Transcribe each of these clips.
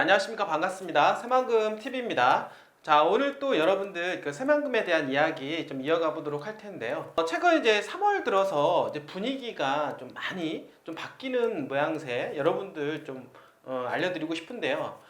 안녕하십니까. 반갑습니다. 새만금 TV입니다. 자, 오늘 또 여러분들 새만금에 대한 이야기 좀 이어가 보도록 할 텐데요. 최근 이제 3월 들어서 이제 분위기가 좀 많이 좀 바뀌는 모양새 여러분들 좀 알려드리고 싶은데요.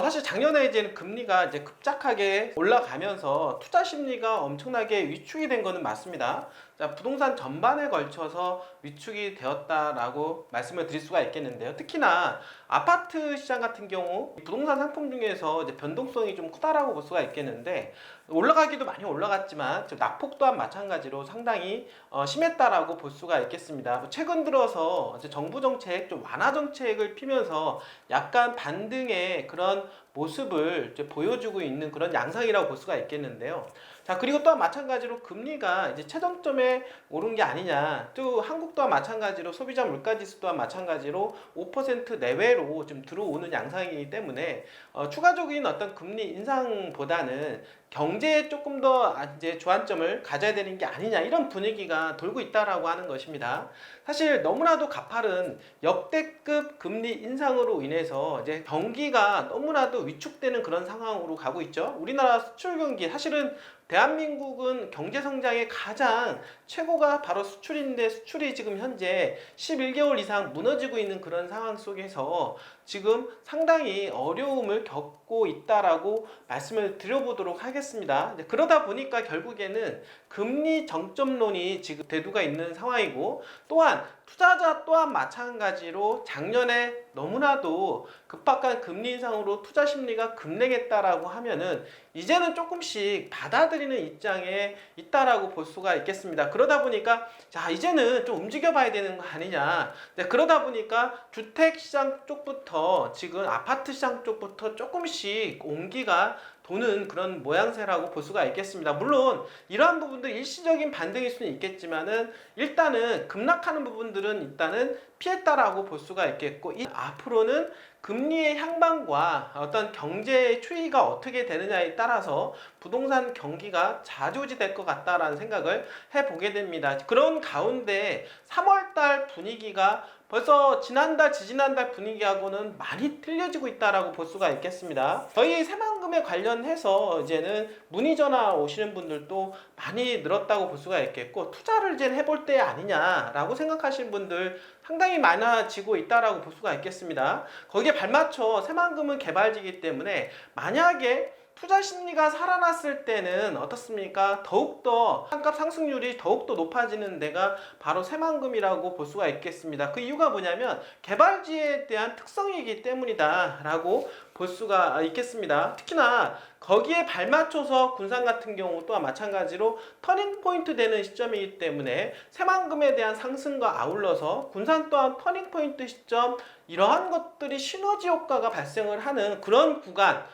사실 작년에 이제 금리가 이제 급작하게 올라가면서 투자 심리가 엄청나게 위축이 된 거는 맞습니다. 자, 부동산 전반에 걸쳐서 위축이 되었다라고 말씀을 드릴 수가 있겠는데요. 특히나 아파트 시장 같은 경우 부동산 상품 중에서 이제 변동성이 좀 크다라고 볼 수가 있겠는데, 올라가기도 많이 올라갔지만 낙폭 또한 마찬가지로 상당히 심했다라고 볼 수가 있겠습니다. 최근 들어서 이제 정부 정책 좀 완화 정책을 피면서 약간 반등의 그런 모습을 이제 보여주고 있는 그런 양상이라고 볼 수가 있겠는데요. 자, 그리고 또한 마찬가지로 금리가 이제 최저점에 오른 게 아니냐, 또 한국 또한 마찬가지로 소비자 물가지수 또한 마찬가지로 5% 내외로 좀 들어오는 양상이기 때문에 추가적인 어떤 금리 인상보다는 경제에 조금 더 이제 주안점을 가져야 되는 게 아니냐, 이런 분위기가 돌고 있다라고 하는 것입니다. 사실 너무나도 가파른 역대급 금리 인상으로 인해서 이제 경기가 너무나도 위축되는 그런 상황으로 가고 있죠. 우리나라 수출 경기, 사실은 대한민국은 경제 성장의 가장 최고가 바로 수출인데, 수출이 지금 현재 11개월 이상 무너지고 있는 그런 상황 속에서 지금 상당히 어려움을 겪고 있다라고 말씀을 드려보도록 하겠습니다. 그러다 보니까 결국에는 금리 정점론이 지금 대두가 있는 상황이고, 또한 투자자 또한 마찬가지로 작년에 너무나도 급박한 금리 인상으로 투자 심리가 급냉했다라고 하면은 이제는 조금씩 받아들이는 입장에 있다라고 볼 수가 있겠습니다. 그러다 보니까 자, 이제는 좀 움직여 봐야 되는 거 아니냐. 그러다 보니까 주택 시장 쪽부터 지금 아파트 시장 쪽부터 조금씩 온기가 도는 그런 모양새라고 볼 수가 있겠습니다. 물론 이러한 부분들 일시적인 반등일 수는 있겠지만은 일단은 급락하는 부분들은 일단은 피했다라고 볼 수가 있겠고, 앞으로는 금리의 향방과 어떤 경제의 추이가 어떻게 되느냐에 따라서 부동산 경기가 좌지우지될 것 같다라는 생각을 해보게 됩니다. 그런 가운데 3월달 분위기가 벌써 지난달, 지지난달 분위기하고는 많이 틀려지고 있다라고 볼 수가 있겠습니다. 저희 새만금에 관련해서 이제는 문의 전화 오시는 분들도 많이 늘었다고 볼 수가 있겠고, 투자를 이제 해볼 때 아니냐라고 생각하시는 분들 상당히 많아지고 있다라고 볼 수가 있겠습니다. 거기에 발맞춰 새만금은 개발지이기 때문에 만약에 투자 심리가 살아났을 때는 어떻습니까? 더욱더 한값 상승률이 더욱더 높아지는 데가 바로 새만금이라고 볼 수가 있겠습니다. 그 이유가 뭐냐면 개발지에 대한 특성이기 때문이다 라고 볼 수가 있겠습니다. 특히나 거기에 발맞춰서 군산 같은 경우 또한 마찬가지로 터닝포인트 되는 시점이기 때문에 새만금에 대한 상승과 아울러서 군산 또한 터닝포인트 시점, 이러한 것들이 시너지 효과가 발생을 하는 그런 구간,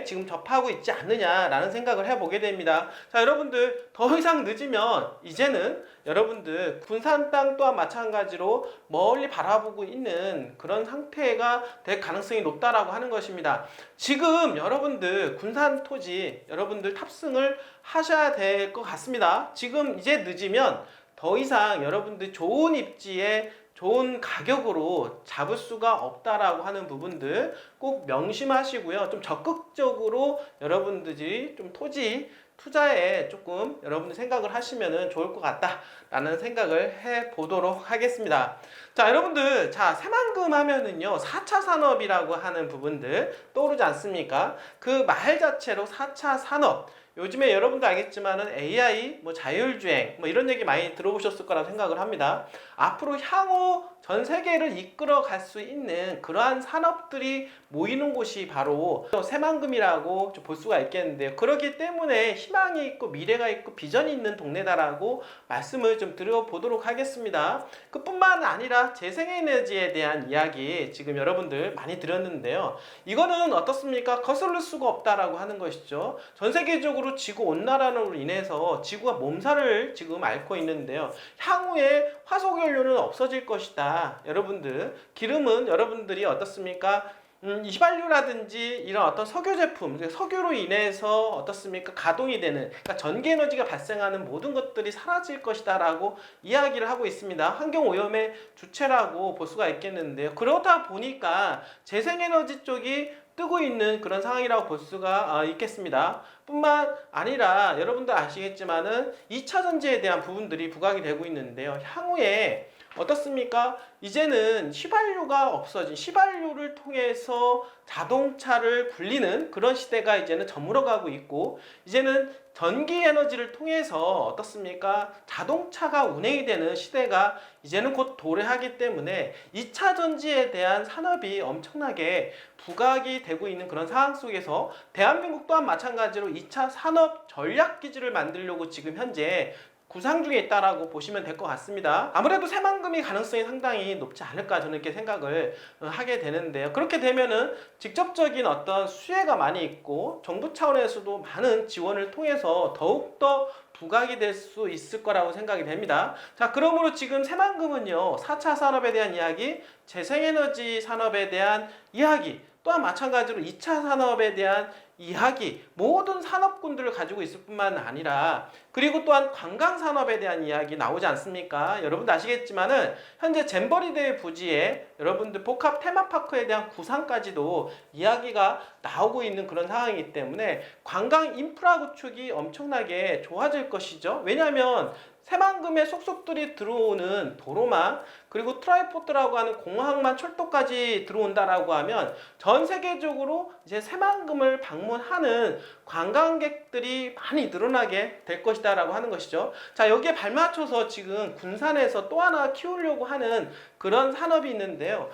지금 접하고 있지 않느냐라는 생각을 해보게 됩니다. 자, 여러분들 더 이상 늦으면 이제는 여러분들 군산 땅 또한 마찬가지로 멀리 바라보고 있는 그런 상태가 될 가능성이 높다라고 하는 것입니다. 지금 여러분들 군산 토지 여러분들 탑승을 하셔야 될 것 같습니다. 지금 이제 늦으면 더 이상 여러분들 좋은 입지에 좋은 가격으로 잡을 수가 없다라고 하는 부분들 꼭 명심하시고요. 좀 적극적으로 여러분들이 좀 토지 투자에 조금 여러분들 생각을 하시면 좋을 것 같다라는 생각을 해 보도록 하겠습니다. 자, 여러분들, 자, 새만금 하면은요 4차 산업이라고 하는 부분들 떠오르지 않습니까? 그 말 자체로 4차 산업, 요즘에 여러분도 알겠지만은 AI, 자율주행, 이런 얘기 많이 들어보셨을 거라고 생각을 합니다. 앞으로 향후 전 세계를 이끌어 갈 수 있는 그러한 산업들이 모이는 곳이 바로 새만금이라고 볼 수가 있겠는데요. 그렇기 때문에 희망이 있고 미래가 있고 비전이 있는 동네다라고 말씀을 좀 드려보도록 하겠습니다. 그뿐만 아니라 재생에너지에 대한 이야기 지금 여러분들 많이 들었는데요. 이거는 어떻습니까? 거슬릴 수가 없다라고 하는 것이죠. 전 세계적으로 지구온난화로 인해서 지구가 몸살을 지금 앓고 있는데요. 향후에 화석연료는 없어질 것이다. 여러분들, 기름은 여러분들이 어떻습니까? 휘발유라든지 이런 어떤 석유 제품, 석유로 인해서 어떻습니까? 가동이 되는, 그러니까 전기 에너지가 발생하는 모든 것들이 사라질 것이다 라고 이야기를 하고 있습니다. 환경오염의 주체라고 볼 수가 있겠는데요. 그러다 보니까 재생에너지 쪽이 뜨고 있는 그런 상황이라고 볼 수가 있겠습니다. 뿐만 아니라 여러분들 아시겠지만은 2차 전지에 대한 부분들이 부각이 되고 있는데요. 향후에 어떻습니까? 이제는 휘발유가 없어진, 휘발유를 통해서 자동차를 굴리는 그런 시대가 이제는 저물어가고 있고, 이제는 전기 에너지를 통해서 어떻습니까? 자동차가 운행이 되는 시대가 이제는 곧 도래하기 때문에 2차 전지에 대한 산업이 엄청나게 부각이 되고 있는 그런 상황 속에서 대한민국 또한 마찬가지로 2차 산업 전략기지를 만들려고 지금 현재 구상 중에 있다라고 보시면 될 것 같습니다. 아무래도 새만금이 가능성이 상당히 높지 않을까 저는 이렇게 생각을 하게 되는데요. 그렇게 되면은 직접적인 어떤 수혜가 많이 있고 정부 차원에서도 많은 지원을 통해서 더욱더 부각이 될 수 있을 거라고 생각이 됩니다. 자, 그러므로 지금 새만금은요, 4차 산업에 대한 이야기, 재생에너지 산업에 대한 이야기, 또한 마찬가지로 2차 산업에 대한 이야기, 모든 산업군들을 가지고 있을 뿐만 아니라, 그리고 또한 관광산업에 대한 이야기 나오지 않습니까? 여러분도 아시겠지만은 현재 잼버리대 부지에 여러분들 복합 테마파크에 대한 구상까지도 이야기가 나오고 있는 그런 상황이기 때문에 관광 인프라 구축이 엄청나게 좋아질 것이죠. 왜냐하면 새만금에 속속들이 들어오는 도로망, 그리고 트라이포트라고 하는 공항만 철도까지 들어온다라고 하면 전 세계적으로 이제 새만금을 방문하는 관광객들이 많이 늘어나게 될 것이다라고 하는 것이죠. 자, 여기에 발맞춰서 지금 군산에서 또 하나 키우려고 하는 그런 산업이 있는데요.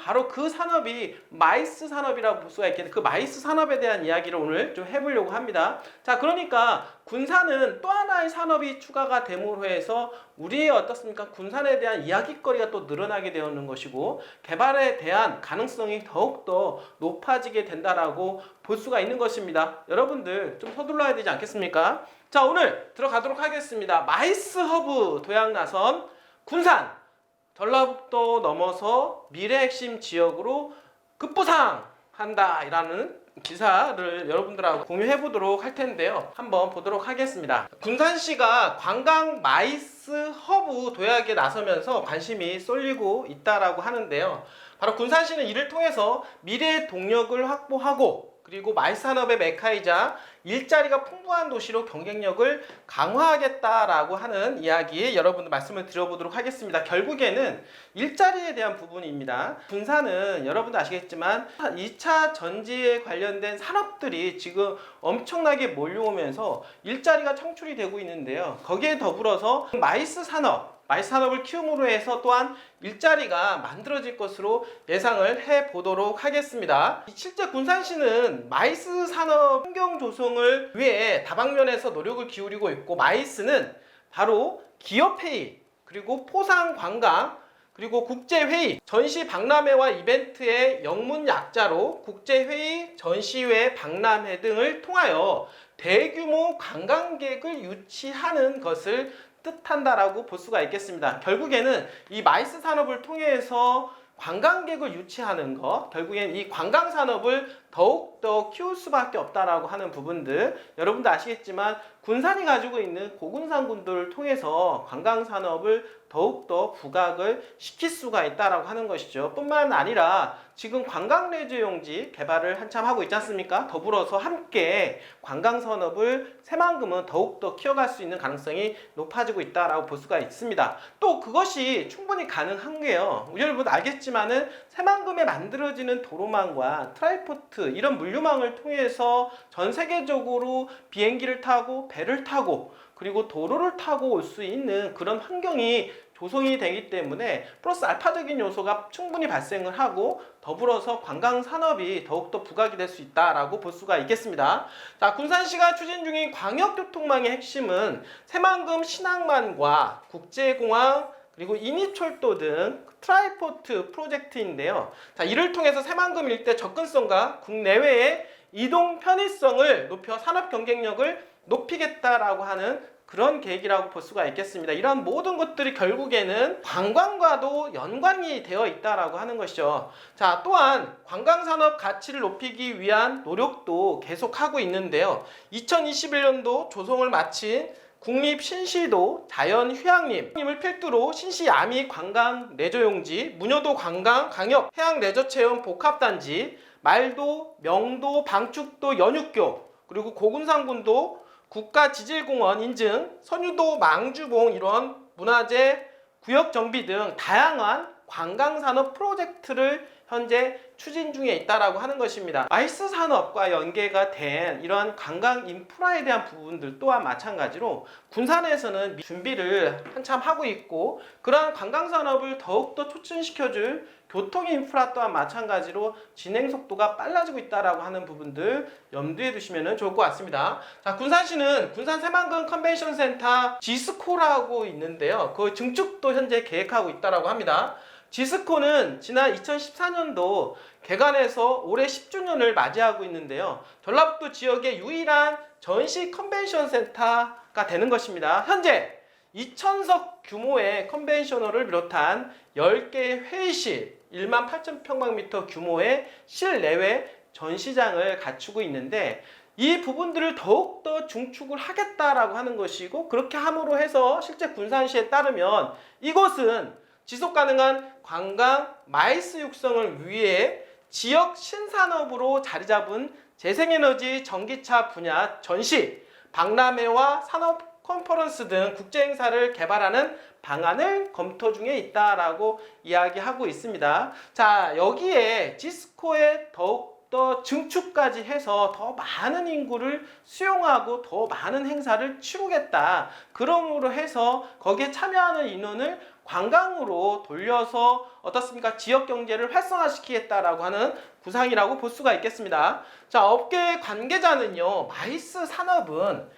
바로 그 산업이 마이스 산업이라고 볼 수가 있겠는데, 그 마이스 산업에 대한 이야기를 오늘 좀 해보려고 합니다. 자, 그러니까 군산은 또 하나의 산업이 추가가 됨으로 해서 우리의 어떻습니까? 군산에 대한 이야기거리가 또 늘어나게 되는 것이고, 개발에 대한 가능성이 더욱더 높아지게 된다라고 볼 수가 있는 것입니다. 여러분들 좀 서둘러야 되지 않겠습니까? 자, 오늘 들어가도록 하겠습니다. 마이스 허브 도약 나선 군산, 전라북도 넘어서 미래 핵심 지역으로 급부상한다 이라는 기사를 여러분들하고 공유해 보도록 할 텐데요. 한번 보도록 하겠습니다. 군산시가 관광 마이스 허브 도약에 나서면서 관심이 쏠리고 있다라고 하는데요. 바로 군산시는 이를 통해서 미래의 동력을 확보하고, 그리고 마이스 산업의 메카이자 일자리가 풍부한 도시로 경쟁력을 강화하겠다라고 하는 이야기 여러분들 말씀을 드려보도록 하겠습니다. 결국에는 일자리에 대한 부분입니다. 군산은 여러분도 아시겠지만 2차 전지에 관련된 산업들이 지금 엄청나게 몰려오면서 일자리가 창출이 되고 있는데요. 거기에 더불어서 마이스 산업을 키움으로 해서 또한 일자리가 만들어질 것으로 예상을 해보도록 하겠습니다. 실제 군산시는 마이스 산업 환경 조성을 위해 다방면에서 노력을 기울이고 있고, 마이스는 바로 기업회의, 그리고 포상관광, 그리고 국제회의, 전시 박람회와 이벤트의 영문 약자로 국제회의, 전시회, 박람회 등을 통하여 대규모 관광객을 유치하는 것을 뜻한다라고 볼 수가 있겠습니다. 결국에는 이 마이스 산업을 통해서 관광객을 유치하는 것, 결국엔 이 관광 산업을 더욱더 키울 수밖에 없다라고 하는 부분들, 여러분도 아시겠지만 군산이 가지고 있는 고군산군들을 통해서 관광 산업을 더욱더 부각을 시킬 수가 있다라고 하는 것이죠. 뿐만 아니라 지금 관광 레저 용지 개발을 한참 하고 있지 않습니까? 더불어서 함께 관광 산업을 새만금은 더욱더 키워갈 수 있는 가능성이 높아지고 있다라고 볼 수가 있습니다. 또 그것이 충분히 가능한 게요, 여러분 알겠지만은 새만금에 만들어지는 도로망과 트라이포트 이런 물류망을 통해서 전 세계적으로 비행기를 타고 배를 타고 그리고 도로를 타고 올 수 있는 그런 환경이 조성이 되기 때문에 플러스 알파적인 요소가 충분히 발생을 하고, 더불어서 관광 산업이 더욱더 부각이 될 수 있다라고 볼 수가 있겠습니다. 자, 군산시가 추진 중인 광역교통망의 핵심은 새만금 신항만과 국제공항, 그리고 인이철도 등 트라이포트 프로젝트인데요. 자, 이를 통해서 새만금 일대 접근성과 국내외의 이동 편의성을 높여 산업 경쟁력을 높이겠다라고 하는 그런 계획이라고 볼 수가 있겠습니다. 이러한 모든 것들이 결국에는 관광과도 연관이 되어 있다라고 하는 것이죠. 자, 또한 관광산업 가치를 높이기 위한 노력도 계속하고 있는데요. 2021년도 조성을 마친 국립신시도 자연휴양림을 필두로 신시 야미 관광 레저용지, 문여도 관광 강역 해양 레저체험 복합단지, 말도, 명도, 방축도, 연육교, 그리고 고군산군도, 국가지질공원 인증, 선유도, 망주봉 이런 문화재 구역 정비 등 다양한 관광산업 프로젝트를 현재 추진 중에 있다라고 하는 것입니다. 마이스 산업과 연계가 된 이러한 관광 인프라에 대한 부분들 또한 마찬가지로 군산에서는 준비를 한참 하고 있고, 그러한 관광 산업을 더욱더 촉진시켜줄 교통 인프라 또한 마찬가지로 진행 속도가 빨라지고 있다라고 하는 부분들 염두에 두시면 좋을 것 같습니다. 자, 군산시는 군산 새만금 컨벤션 센터 지스코라고 있는데요. 그 증축도 현재 계획하고 있다라고 합니다. 지스코는 지난 2014년도 개관해서 올해 10주년을 맞이하고 있는데요. 전라북도 지역의 유일한 전시 컨벤션 센터가 되는 것입니다. 현재 2,000석 규모의 컨벤션홀을 비롯한 10개의 회의실, 18,000평방미터 규모의 실내외 전시장을 갖추고 있는데, 이 부분들을 더욱더 중축을 하겠다라고 하는 것이고, 그렇게 함으로 해서 실제 군산시에 따르면 이곳은 지속 가능한 관광 마이스 육성을 위해 지역 신산업으로 자리 잡은 재생에너지 전기차 분야 전시, 박람회와 산업 컨퍼런스 등 국제 행사를 개발하는 방안을 검토 중에 있다라고 이야기하고 있습니다. 자, 여기에 지스코에 더욱더 증축까지 해서 더 많은 인구를 수용하고 더 많은 행사를 치르겠다. 그러므로 해서 거기에 참여하는 인원을 관광으로 돌려서 어떻습니까? 지역 경제를 활성화시키겠다라고 하는 구상이라고 볼 수가 있겠습니다. 자, 업계 관계자는요, 마이스 산업은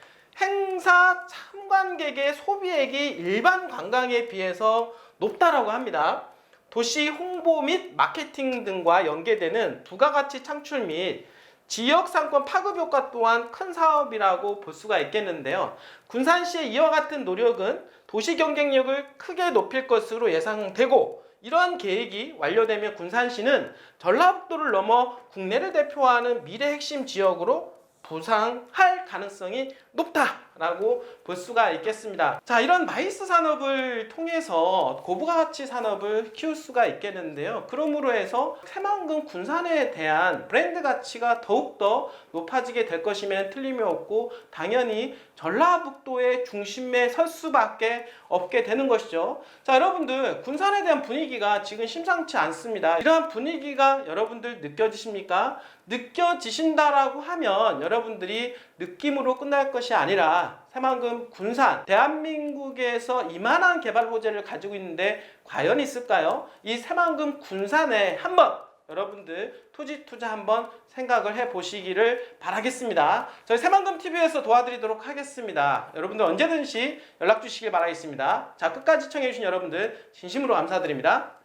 행사 참관객의 소비액이 일반 관광에 비해서 높다라고 합니다. 도시 홍보 및 마케팅 등과 연계되는 부가가치 창출 및 지역 상권 파급 효과 또한 큰 사업이라고 볼 수가 있겠는데요. 군산시의 이와 같은 노력은 도시 경쟁력을 크게 높일 것으로 예상되고, 이러한 계획이 완료되면 군산시는 전라북도를 넘어 국내를 대표하는 미래 핵심 지역으로 부상할 가능성이 높다라고 볼 수가 있겠습니다. 자, 이런 마이스 산업을 통해서 고부가가치 산업을 키울 수가 있겠는데요. 그러므로 해서 새만금 군산에 대한 브랜드 가치가 더욱더 높아지게 될 것이면 틀림이 없고, 당연히 전라북도의 중심에 설 수밖에 없게 되는 것이죠. 자, 여러분들 군산에 대한 분위기가 지금 심상치 않습니다. 이러한 분위기가 여러분들 느껴지십니까? 느껴지신다라고 하면 여러분들이 느낌으로 끝날 것이 아니라 새만금 군산, 대한민국에서 이만한 개발 호재를 가지고 있는데 과연 있을까요? 이 새만금 군산에 한번 여러분들 토지 투자 한번 생각을 해 보시기를 바라겠습니다. 저희 새만금TV에서 도와드리도록 하겠습니다. 여러분들 언제든지 연락 주시길 바라겠습니다. 자, 끝까지 시청해 주신 여러분들 진심으로 감사드립니다.